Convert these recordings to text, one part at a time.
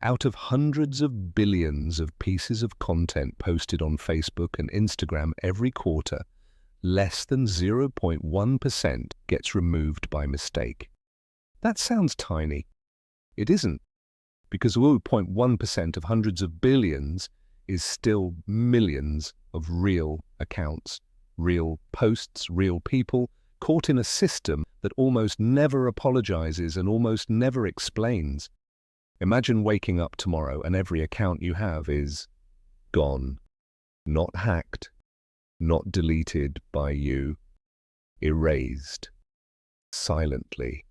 Out of hundreds of billions of pieces of content posted on Facebook and Instagram every quarter, less than 0.1% gets removed by mistake. That sounds tiny. It isn't, because 0.1% of hundreds of billions is still millions of real accounts, real posts, real people, caught in a system that almost never apologizes and almost never explains. Imagine waking up tomorrow and every account you have is gone. Not hacked, not deleted by you, erased, silently,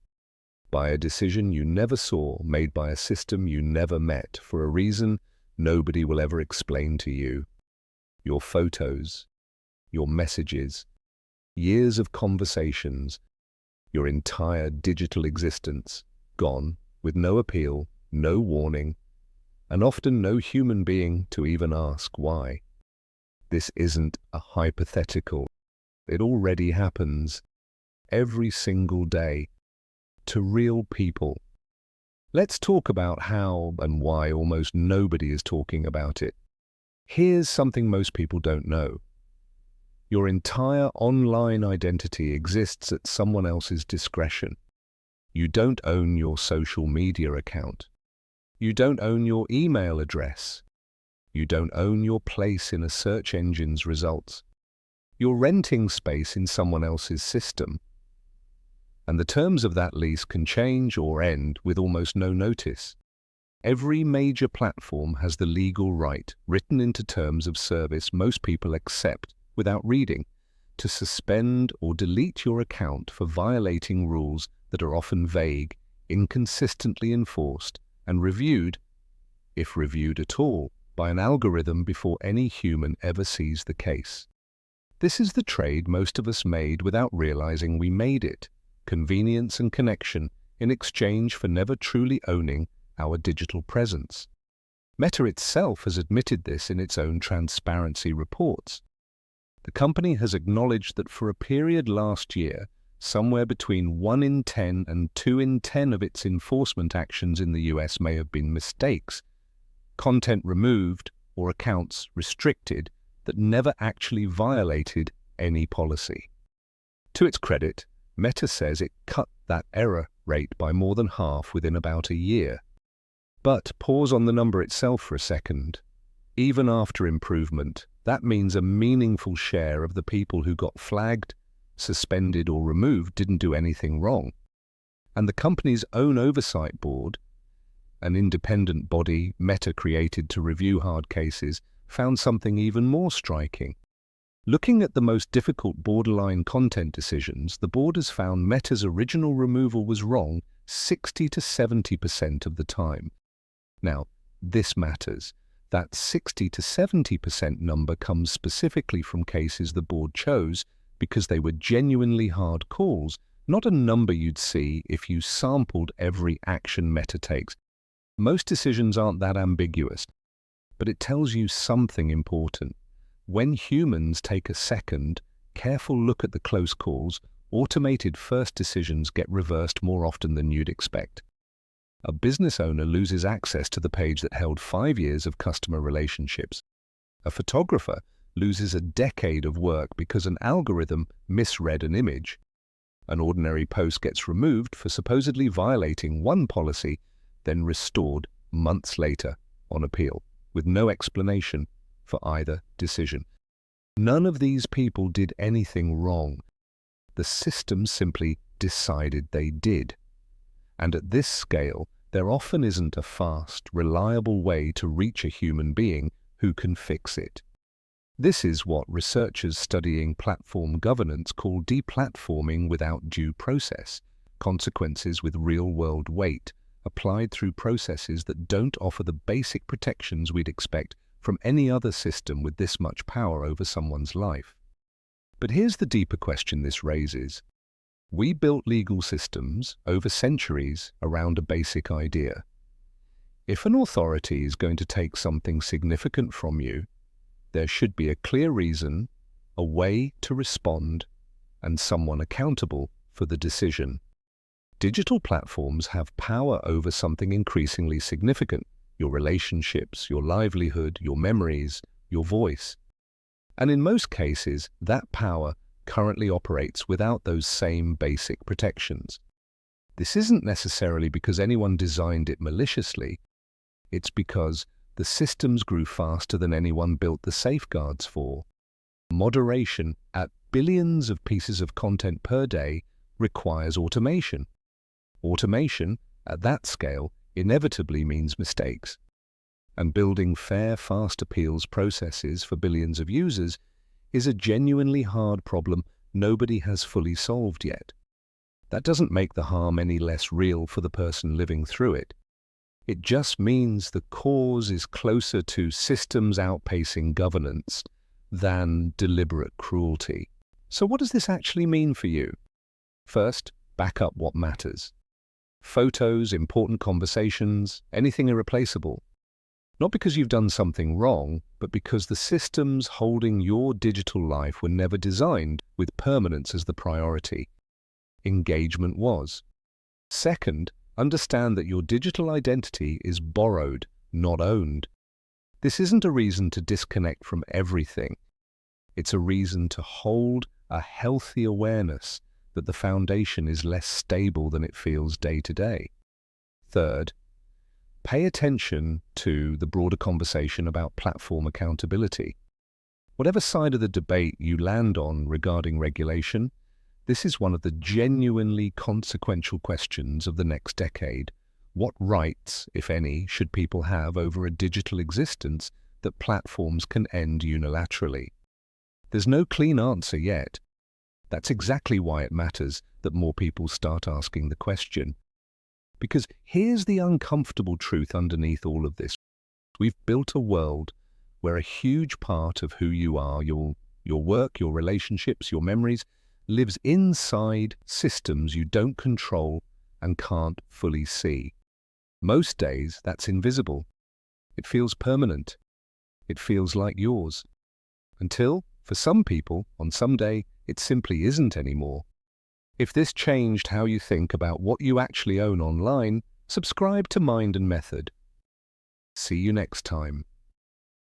by a decision you never saw, made by a system you never met, for a reason nobody will ever explain to you. Your photos, your messages, years of conversations, your entire digital existence, gone, with no appeal, no warning, and often no human being to even ask why. This isn't a hypothetical. It already happens every single day to real people. Let's talk about how and why almost nobody is talking about it. Here's something most people don't know. Your entire online identity exists at someone else's discretion. You don't own your social media account. You don't own your email address. You don't own your place in a search engine's results. You're renting space in someone else's system. And the terms of that lease can change or end with almost no notice. Every major platform has the legal right, written into terms of service most people accept without reading, to suspend or delete your account for violating rules that are often vague, inconsistently enforced, and reviewed, if reviewed at all, by an algorithm before any human ever sees the case. This is the trade most of us made without realizing we made it, convenience and connection in exchange for never truly owning our digital presence. Meta itself has admitted this in its own transparency reports. The company has acknowledged that for a period last year, somewhere between 1 in 10 and 2 in 10 of its enforcement actions in the US may have been mistakes, content removed or accounts restricted that never actually violated any policy. To its credit, Meta says it cut that error rate by more than half within about a year. But pause on the number itself for a second. Even after improvement, that means a meaningful share of the people who got flagged, suspended or removed didn't do anything wrong. And the company's own oversight board, an independent body Meta created to review hard cases, found something even more striking. Looking at the most difficult borderline content decisions, the board has found Meta's original removal was wrong 60 to 70% of the time. Now, this matters. That 60 to 70% number comes specifically from cases the board chose because they were genuinely hard calls, not a number you'd see if you sampled every action Meta takes. Most decisions aren't that ambiguous, but it tells you something important. When humans take a second, careful look at the close calls, automated first decisions get reversed more often than you'd expect. A business owner loses access to the page that held 5 years of customer relationships. A photographer loses a decade of work because an algorithm misread an image. An ordinary post gets removed for supposedly violating one policy, then restored months later on appeal, with no explanation for either decision. None of these people did anything wrong. The system simply decided they did. And at this scale, there often isn't a fast, reliable way to reach a human being who can fix it. This is what researchers studying platform governance call deplatforming without due process, consequences with real-world weight, applied through processes that don't offer the basic protections we'd expect from any other system with this much power over someone's life. But here's the deeper question this raises. We built legal systems over centuries around a basic idea. If an authority is going to take something significant from you, there should be a clear reason, a way to respond, and someone accountable for the decision. Digital platforms have power over something increasingly significant, your relationships, your livelihood, your memories, your voice. And in most cases, that power currently operates without those same basic protections. This isn't necessarily because anyone designed it maliciously. It's because the systems grew faster than anyone built the safeguards for. Moderation at billions of pieces of content per day requires automation. Automation, at that scale, inevitably means mistakes. And building fair, fast appeals processes for billions of users is a genuinely hard problem nobody has fully solved yet. That doesn't make the harm any less real for the person living through it. It just means the cause is closer to systems outpacing governance than deliberate cruelty. So what does this actually mean for you? First, back up what matters. Photos, important conversations, anything irreplaceable. Not because you've done something wrong, but because the systems holding your digital life were never designed with permanence as the priority. Engagement was. Second, understand that your digital identity is borrowed, not owned. This isn't a reason to disconnect from everything. It's a reason to hold a healthy awareness that the foundation is less stable than it feels day to day. Third, pay attention to the broader conversation about platform accountability. Whatever side of the debate you land on regarding regulation, this is one of the genuinely consequential questions of the next decade. What rights, if any, should people have over a digital existence that platforms can end unilaterally? There's no clean answer yet. That's exactly why it matters that more people start asking the question. Because here's the uncomfortable truth underneath all of this. We've built a world where a huge part of who you are, your work, your relationships, your memories, lives inside systems you don't control and can't fully see. Most days, that's invisible. It feels permanent. It feels like yours. Until, for some people, on some day, it simply isn't anymore. If this changed how you think about what you actually own online, subscribe to Mind and Method. See you next time.